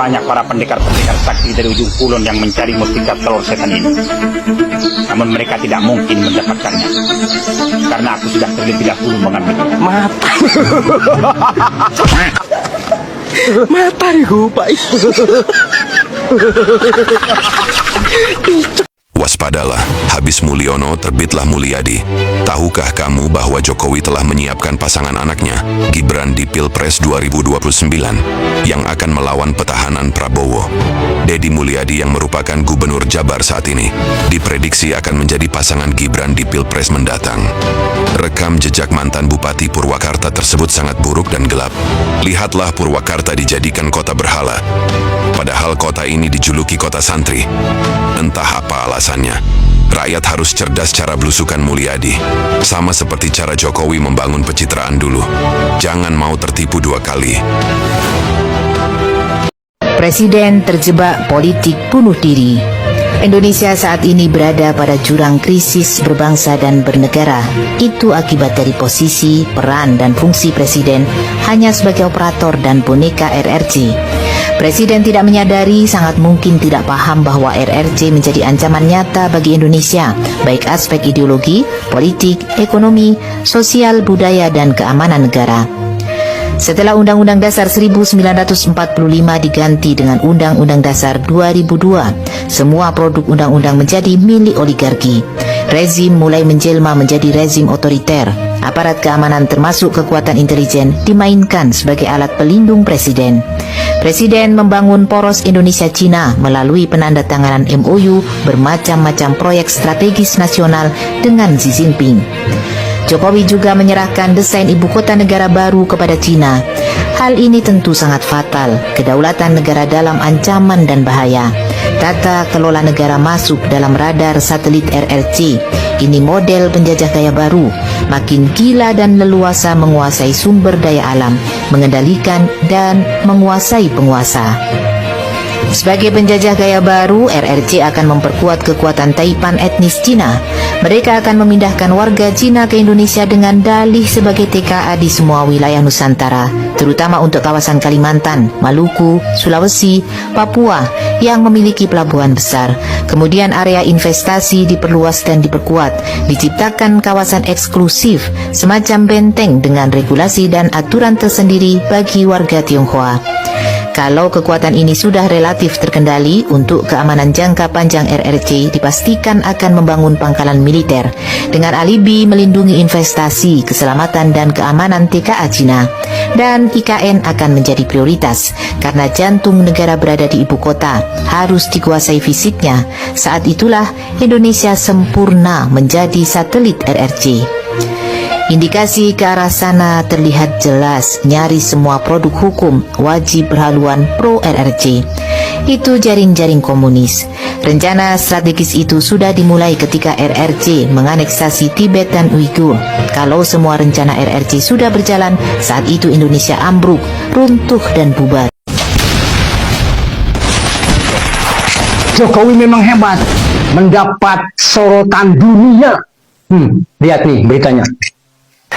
banyak para pendekar-pendekar sakti dari ujung kulon yang mencari mustika telur setan ini. Namun mereka tidak mungkin mendapatkannya, karena aku sudah terlebih dahulu mengambilnya. Mata nih Pak. Waspadalah, habis Mulyono terbitlah Mulyadi. Tahukah kamu bahwa Jokowi telah menyiapkan pasangan anaknya, Gibran di Pilpres 2029, yang akan melawan petahanan Prabowo? Deddy Mulyadi yang merupakan Gubernur Jabar saat ini, diprediksi akan menjadi pasangan Gibran di Pilpres mendatang. Rekam jejak mantan Bupati Purwakarta tersebut sangat buruk dan gelap. Lihatlah Purwakarta dijadikan kota berhala, padahal kota ini dijuluki kota santri. Entah apa alasannya, rakyat harus cerdas cara belusukan Mulyadi. Sama seperti cara Jokowi membangun pencitraan dulu. Jangan mau tertipu dua kali. Presiden terjebak politik bunuh diri. Indonesia saat ini berada pada jurang krisis berbangsa dan bernegara. Itu akibat dari posisi, peran, dan fungsi presiden hanya sebagai operator dan boneka RRC. Presiden tidak menyadari, sangat mungkin tidak paham bahwa RRC menjadi ancaman nyata bagi Indonesia, baik aspek ideologi, politik, ekonomi, sosial, budaya, dan keamanan negara. Setelah Undang-Undang Dasar 1945 diganti dengan Undang-Undang Dasar 2002, semua produk undang-undang menjadi milik oligarki. Rezim mulai menjelma menjadi rezim otoriter. Aparat keamanan termasuk kekuatan intelijen dimainkan sebagai alat pelindung presiden. Presiden membangun poros Indonesia-Cina melalui penandatanganan MOU bermacam-macam proyek strategis nasional dengan Xi Jinping. Jokowi juga menyerahkan desain ibu kota negara baru kepada Cina. Hal ini tentu sangat fatal, kedaulatan negara dalam ancaman dan bahaya. Tata kelola negara masuk dalam radar satelit RRC. Ini model penjajah gaya baru, makin gila dan leluasa menguasai sumber daya alam, mengendalikan dan menguasai penguasa. Sebagai penjajah gaya baru, RRC akan memperkuat kekuatan Taipan etnis Cina. Mereka akan memindahkan warga Cina ke Indonesia dengan dalih sebagai TKA di semua wilayah Nusantara, terutama untuk kawasan Kalimantan, Maluku, Sulawesi, Papua yang memiliki pelabuhan besar. Kemudian area investasi diperluas dan diperkuat, diciptakan kawasan eksklusif, semacam benteng dengan regulasi dan aturan tersendiri bagi warga Tionghoa. Kalau kekuatan ini sudah relatif terkendali, untuk keamanan jangka panjang RRC dipastikan akan membangun pangkalan militer dengan alibi melindungi investasi, keselamatan dan keamanan TKA Cina. Dan IKN akan menjadi prioritas karena jantung negara berada di ibu kota, harus dikuasai fisiknya. Saat itulah Indonesia sempurna menjadi satelit RRC. Indikasi ke arah sana terlihat jelas, nyaris semua produk hukum wajib berhaluan pro RRC. Itu jaring-jaring komunis. Rencana strategis itu sudah dimulai ketika RRC menganeksasi Tibet dan Uighur. Kalau semua rencana RRC sudah berjalan, saat itu Indonesia ambruk, runtuh dan bubar. Jokowi memang hebat, mendapat sorotan dunia. Lihat nih beritanya.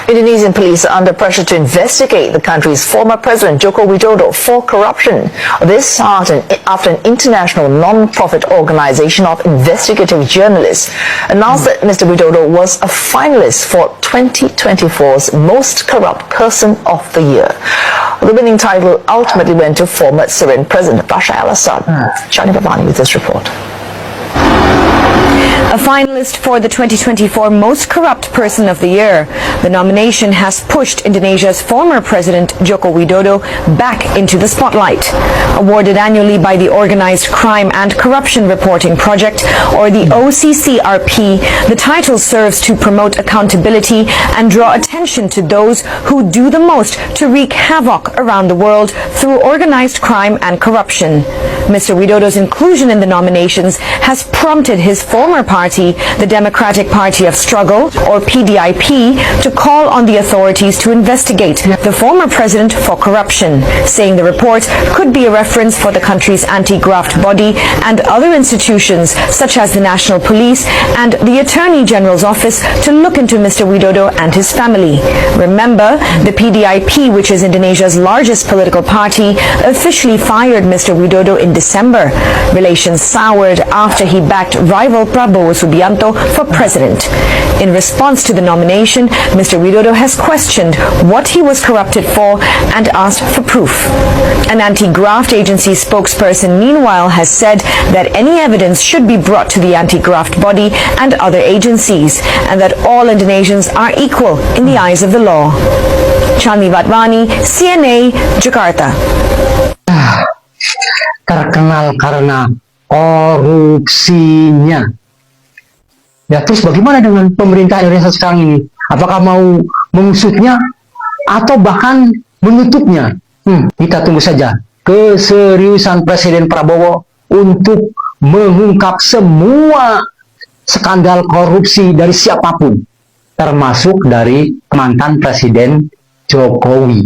Indonesian police are under pressure to investigate the country's former president Joko Widodo for corruption. This after an international non-profit organization of investigative journalists announced that Mr. Widodo was a finalist for 2024's Most Corrupt Person of the Year. The winning title ultimately went to former Syrian President Bashar al-Assad. Shani Babani with this report. A finalist for the 2024 Most Corrupt Person of the Year, the nomination has pushed Indonesia's former president Joko Widodo back into the spotlight. Awarded annually by the Organized Crime and Corruption Reporting Project, or the OCCRP, the title serves to promote accountability and draw attention to those who do the most to wreak havoc around the world through organized crime and corruption. Mr. Widodo's inclusion in the nominations has prompted his former party, the Democratic Party of Struggle, or PDIP, to call on the authorities to investigate the former president for corruption, saying the report could be a reference for the country's anti-graft body and other institutions such as the National Police and the Attorney General's office to look into Mr. Widodo and his family. Remember, the PDIP, which is Indonesia's largest political party, officially fired Mr. Widodo in December. Relations soured after he backed rival Prabowo Subianto for president. In response to the nomination, Mr. Widodo has questioned what he was corrupted for and asked for proof. An anti-graft agency spokesperson, meanwhile, has said that any evidence should be brought to the anti-graft body and other agencies, and that all Indonesians are equal in the eyes of the law. Chandni Vatwani, CNA, Jakarta. Terkenal karena korupsinya. Ya, terus bagaimana dengan pemerintah Indonesia sekarang ini? Apakah mau mengusutnya atau bahkan menutupnya? Kita tunggu saja keseriusan Presiden Prabowo untuk mengungkap semua skandal korupsi dari siapapun, termasuk dari mantan Presiden Jokowi.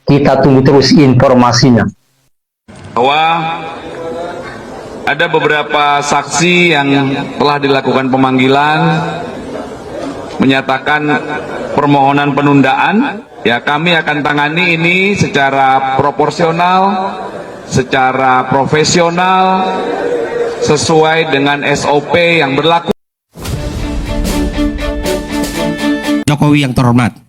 Kita tunggu terus informasinya. Bahwa ada beberapa saksi yang telah dilakukan pemanggilan menyatakan permohonan penundaan. Ya, kami akan tangani ini secara proporsional, secara profesional, sesuai dengan SOP yang berlaku. Jokowi yang terhormat,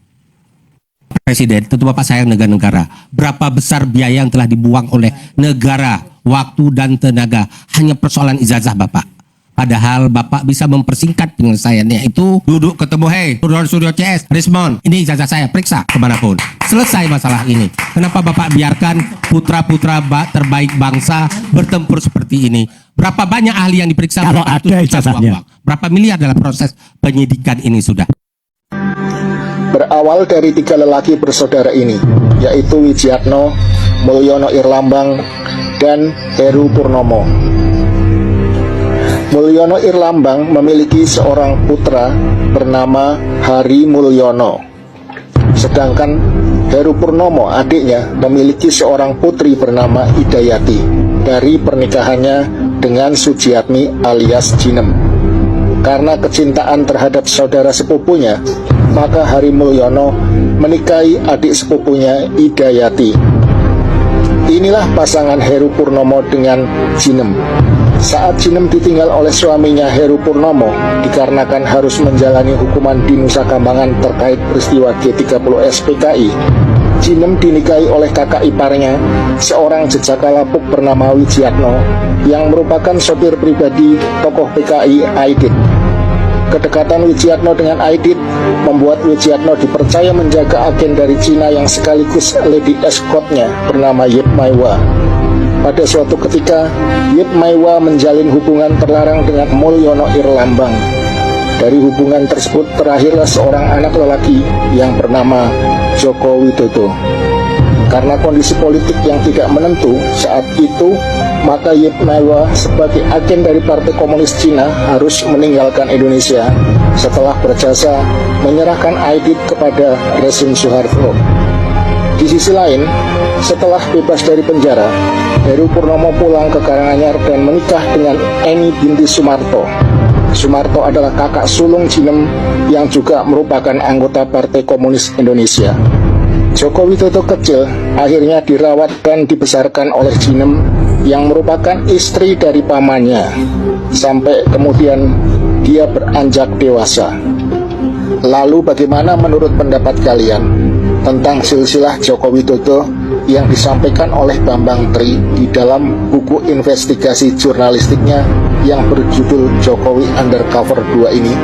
Presiden, tentu Bapak sayang negara-negara. Berapa besar biaya yang telah dibuang oleh negara, waktu dan tenaga, hanya persoalan ijazah Bapak. Padahal Bapak bisa mempersingkat penyelesaiannya itu. Duduk ketemu, hey, Suryo CS, Rismon, ini ijazah saya, periksa kemanapun. Selesai masalah ini. Kenapa Bapak biarkan putra-putra terbaik bangsa bertempur seperti ini? Berapa banyak ahli yang diperiksa? Kalau ada ijazahnya. Berapa miliar dalam proses penyidikan ini sudah? Berawal dari 3 lelaki bersaudara ini, yaitu Wijiatno, Mulyono Irlambang, dan Heru Purnomo. Mulyono Irlambang memiliki seorang putra bernama Hari Mulyono, sedangkan Heru Purnomo, adiknya, memiliki seorang putri bernama Idayati dari pernikahannya dengan Sujiatmi alias Jinem. Karena kecintaan terhadap saudara sepupunya, maka Hari Mulyono menikahi adik sepupunya Idayati. Inilah pasangan Heru Purnomo dengan Jinem. Saat Jinem ditinggal oleh suaminya Heru Purnomo dikarenakan harus menjalani hukuman di Nusa Kambangan terkait peristiwa G30 SPKI, Jinem dinikahi oleh kakak iparnya, seorang jejaka lapuk bernama Wijiatno, yang merupakan sopir pribadi tokoh PKI Aidit. Kedekatan Wijiatno dengan Aidit membuat Wijiatno dipercaya menjaga agen dari Cina yang sekaligus lady escortnya bernama Yip Maiwa. Pada suatu ketika, Yip Maiwa menjalin hubungan terlarang dengan Mulyono Irlambang. Dari hubungan tersebut terlahirlah seorang anak lelaki yang bernama Joko Widodo. Karena kondisi politik yang tidak menentu saat itu, maka Yip Maiwa sebagai agen dari Partai Komunis Cina harus meninggalkan Indonesia setelah berjasa menyerahkan Aidit kepada rezim Soeharto. Di sisi lain, setelah bebas dari penjara, Heru Purnomo pulang ke Karanganyar dan menikah dengan Eni binti Sumarto. Sumarto adalah kakak sulung Jinem yang juga merupakan anggota Partai Komunis Indonesia. Joko Widodo kecil akhirnya dirawat dan dibesarkan oleh Jinem yang merupakan istri dari pamannya, sampai kemudian dia beranjak dewasa. Lalu bagaimana menurut pendapat kalian tentang silsilah Joko Widodo yang disampaikan oleh Bambang Tri di dalam buku investigasi jurnalistiknya yang berjudul Jokowi Undercover 2 ini?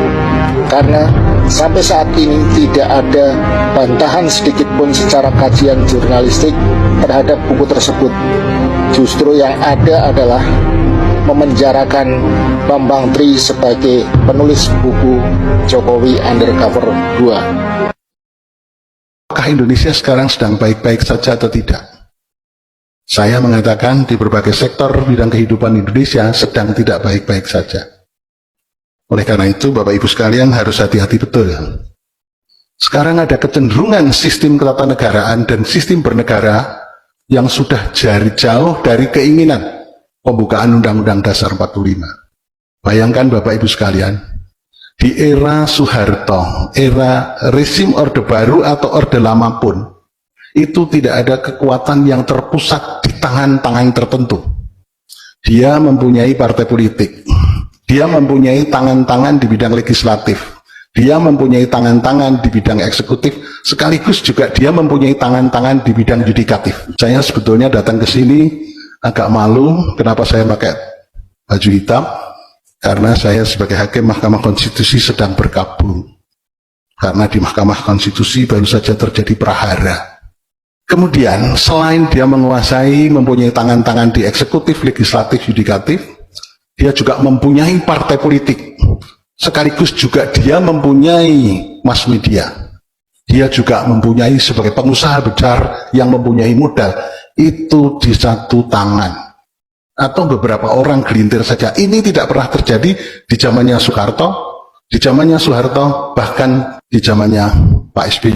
Karena sampai saat ini tidak ada bantahan sedikit pun secara kajian jurnalistik terhadap buku tersebut. Justru yang ada adalah memenjarakan Bambang Tri sebagai penulis buku Jokowi Undercover 2. Apakah Indonesia sekarang sedang baik-baik saja atau tidak? Saya mengatakan di berbagai sektor bidang kehidupan Indonesia sedang tidak baik-baik saja. Oleh karena itu, Bapak Ibu sekalian harus hati-hati betul. Sekarang ada kecenderungan sistem ketatanegaraan dan sistem bernegara yang sudah jauh dari keinginan pembukaan Undang-Undang Dasar 45. Bayangkan Bapak Ibu sekalian, di era Soeharto, era rezim Orde Baru atau Orde Lama pun, itu tidak ada kekuatan yang terpusat di tangan-tangan tertentu. Dia mempunyai partai politik, dia mempunyai tangan-tangan di bidang legislatif, dia mempunyai tangan-tangan di bidang eksekutif, sekaligus juga dia mempunyai tangan-tangan di bidang yudikatif. Saya sebetulnya datang ke sini agak malu, kenapa saya pakai baju hitam? Karena saya sebagai hakim Mahkamah Konstitusi sedang berkabung. Karena di Mahkamah Konstitusi baru saja terjadi prahara. Kemudian selain dia menguasai, mempunyai tangan-tangan di eksekutif, legislatif, yudikatif, dia juga mempunyai partai politik. Sekaligus juga dia mempunyai mass media. Dia juga mempunyai sebagai pengusaha besar yang mempunyai modal. Itu di satu tangan. Atau beberapa orang gelintir saja. Ini tidak pernah terjadi di zamannya Soeharto, di zamannya Soeharto, bahkan di zamannya Pak SBY.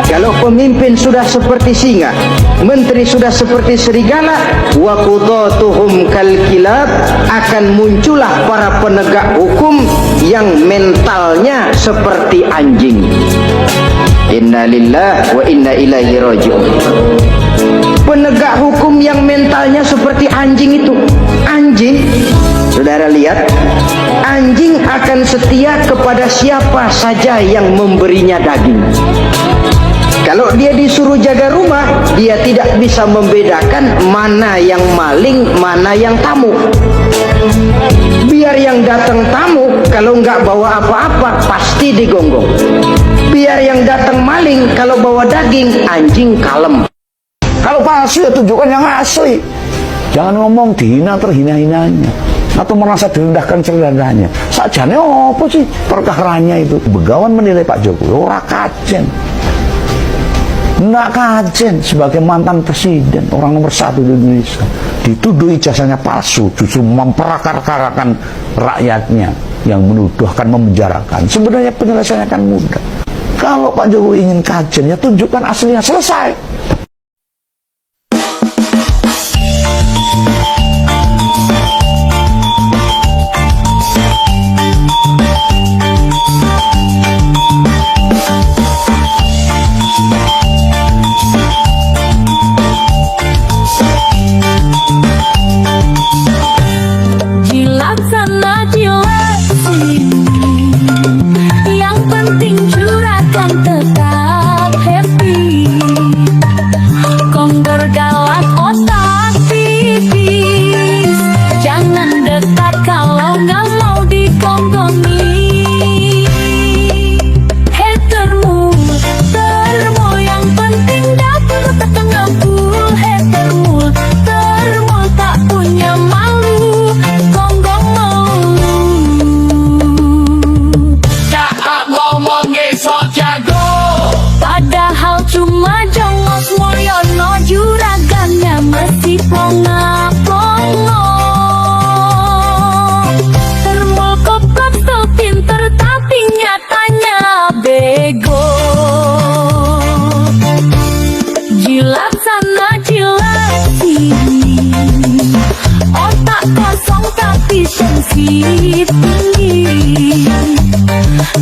Kalau pemimpin sudah seperti singa, menteri sudah seperti serigala, wa qudatuhum kal kilab, akan muncullah para penegak hukum yang mentalnya seperti anjing. Inna lillahi wa inna ilaihi raji'un. Penegak hukum yang mentalnya seperti anjing itu, anjing, saudara lihat, anjing akan setia kepada siapa saja yang memberinya daging. Kalau dia disuruh jaga rumah, dia tidak bisa membedakan mana yang maling, mana yang tamu. Biar yang datang tamu, kalau nggak bawa apa-apa, pasti digonggong. Biar yang datang maling, kalau bawa daging, anjing kalem. Kalau palsu ya tunjukkan yang asli. Jangan ngomong dihina terhina-hinanya atau merasa direndahkan serendahnya. Sajane apa sih perkaranya itu? Begawan menilai Pak Jokowi ora kajen. Nggak kajen sebagai mantan presiden, orang nomor 1 di Indonesia, dituduh ijazahnya palsu, justru memperakar-karakan rakyatnya yang menuduh akan memenjarakan. Sebenarnya penyelesaiannya akan mudah. Kalau Pak Jokowi ingin kajen, ya tunjukkan aslinya, selesai.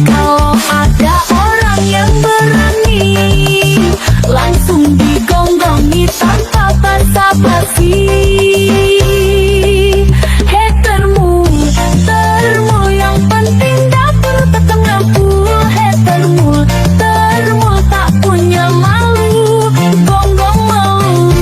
Kalau ada orang yang berani, langsung digonggongi tanpa basa-basi. Hatermu, termu, yang penting dapur tetap ngapul. Hatermu, termu, tak punya malu, gonggong malu.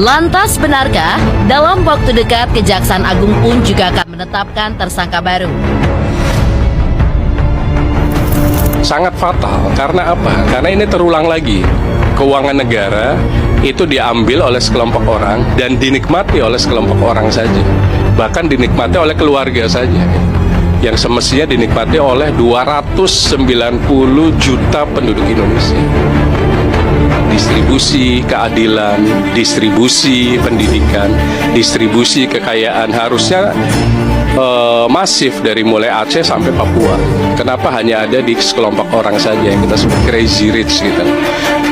Lantas benarkah dalam waktu dekat Kejaksaan Agung pun juga akan menetapkan tersangka baru? Sangat fatal. Karena apa? Karena ini terulang lagi. Keuangan negara itu diambil oleh sekelompok orang dan dinikmati oleh sekelompok orang saja. Bahkan dinikmati oleh keluarga saja. Yang semestinya dinikmati oleh 290 juta penduduk Indonesia. Distribusi keadilan, distribusi pendidikan, distribusi kekayaan harusnya masif dari mulai Aceh sampai Papua. Kenapa hanya ada di sekelompok orang saja yang kita sebut crazy rich gitu?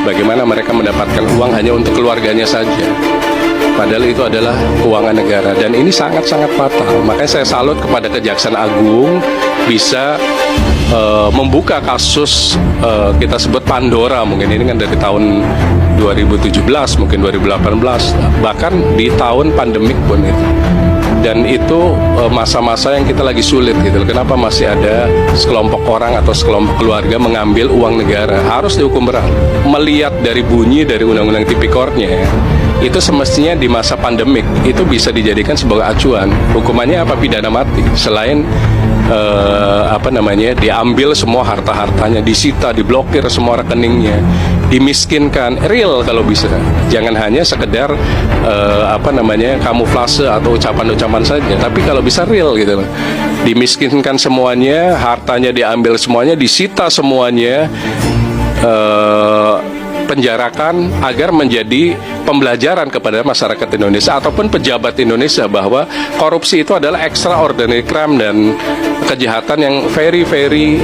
Bagaimana mereka mendapatkan uang hanya untuk keluarganya saja? Padahal itu adalah keuangan negara dan ini sangat-sangat fatal. Makanya saya salut kepada Kejaksaan Agung bisa membuka kasus kita sebut Pandora, mungkin ini kan dari tahun 2017, mungkin 2018, bahkan di tahun pandemik pun itu. Dan itu masa-masa yang kita lagi sulit gitu. Kenapa masih ada sekelompok orang atau sekelompok keluarga mengambil uang negara? Harus dihukum berat. Melihat dari bunyi dari Undang-Undang Tipikornya, itu semestinya di masa pandemik itu bisa dijadikan sebagai acuan. Hukumannya apa? Pidana mati. Selain diambil semua harta-hartanya, disita, diblokir semua rekeningnya, dimiskinkan, real kalau bisa. Jangan hanya sekedar kamuflase atau ucapan-ucapan saja, tapi kalau bisa real gitu loh. Dimiskinkan semuanya, hartanya diambil semuanya, disita semuanya, penjarakan agar menjadi pembelajaran kepada masyarakat Indonesia ataupun pejabat Indonesia bahwa korupsi itu adalah extraordinary crime dan kejahatan yang very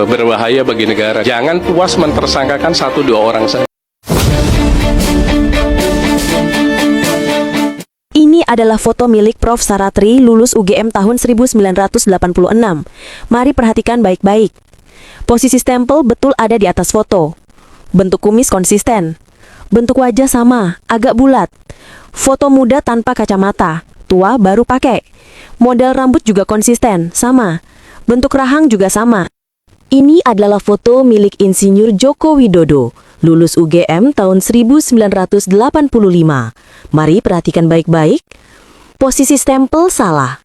berbahaya bagi negara. Jangan puas mentersangkakan 1-2 orang saja. Ini adalah foto milik Prof. Saratri lulus UGM tahun 1986. Mari perhatikan baik-baik. Posisi stempel betul ada di atas foto. Bentuk kumis konsisten. Bentuk wajah sama, agak bulat. Foto muda tanpa kacamata, tua baru pakai. Model rambut juga konsisten, sama. Bentuk rahang juga sama. Ini adalah foto milik Insinyur Joko Widodo, lulus UGM tahun 1985. Mari perhatikan baik-baik. Posisi stempel salah.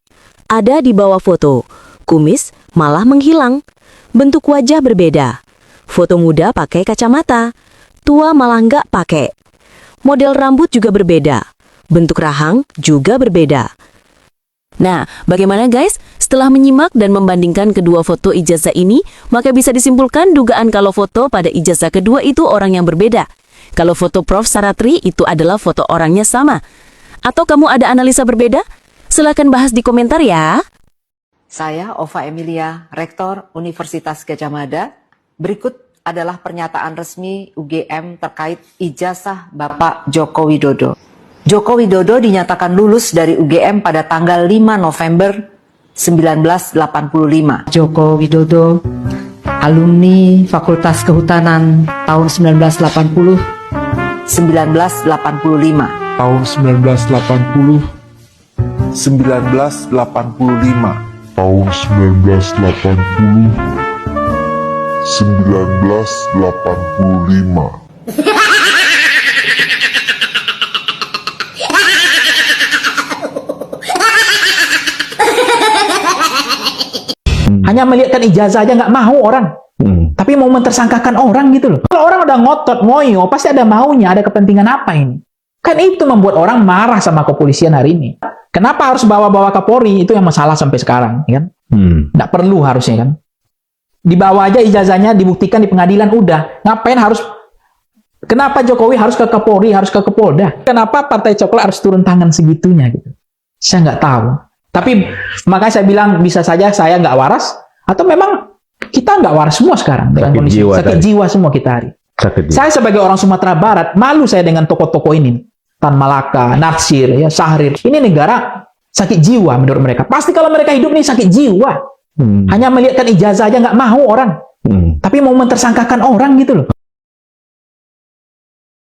Ada di bawah foto. Kumis malah menghilang. Bentuk wajah berbeda. Foto muda pakai kacamata, tua malah nggak pakai. Model rambut juga berbeda, bentuk rahang juga berbeda. Nah, bagaimana guys? Setelah menyimak dan membandingkan kedua foto ijazah ini, maka bisa disimpulkan dugaan kalau foto pada ijazah kedua itu orang yang berbeda. Kalau foto Prof. Saratri itu adalah foto orangnya sama. Atau kamu ada analisa berbeda? Silakan bahas di komentar ya. Saya Ova Emilia, Rektor Universitas Gadjah Mada. Berikut adalah pernyataan resmi UGM terkait ijazah Bapak Joko Widodo. Joko Widodo dinyatakan lulus dari UGM pada tanggal 5 November 1985. Joko Widodo, alumni Fakultas Kehutanan tahun 1980. 1985. Tahun 1980. 1985. Tahun 1985. 1985. Hanya melihatkan ijazah aja nggak mau orang. Tapi mau mentersangkakan orang gitu loh. Kalau orang udah ngotot, moyo, pasti ada maunya, ada kepentingan apa ini. Kan itu membuat orang marah sama kepolisian hari ini. Kenapa harus bawa-bawa Kapolri? Itu yang masalah sampai sekarang, ya kan? Nggak perlu harusnya kan. Dibawa aja ijazahnya, dibuktikan di pengadilan, udah. Ngapain harus, kenapa Jokowi harus ke Kapolri, harus ke Kapolda? Kenapa Partai Coklat harus turun tangan segitunya gitu? Saya nggak tahu. Tapi makanya saya bilang bisa saja saya nggak waras, atau memang kita nggak waras semua sekarang dengan kondisi sakit jiwa semua kita hari. Saya sebagai orang Sumatera Barat malu saya dengan tokoh-tokoh ini, Tan Malaka, Natsir, ya Syahrir. Ini negara sakit jiwa menurut mereka. Pasti kalau mereka hidup nih sakit jiwa. Hanya melihatkan ijazah aja nggak mau orang. Tapi mau mentersangkakan orang gitu loh.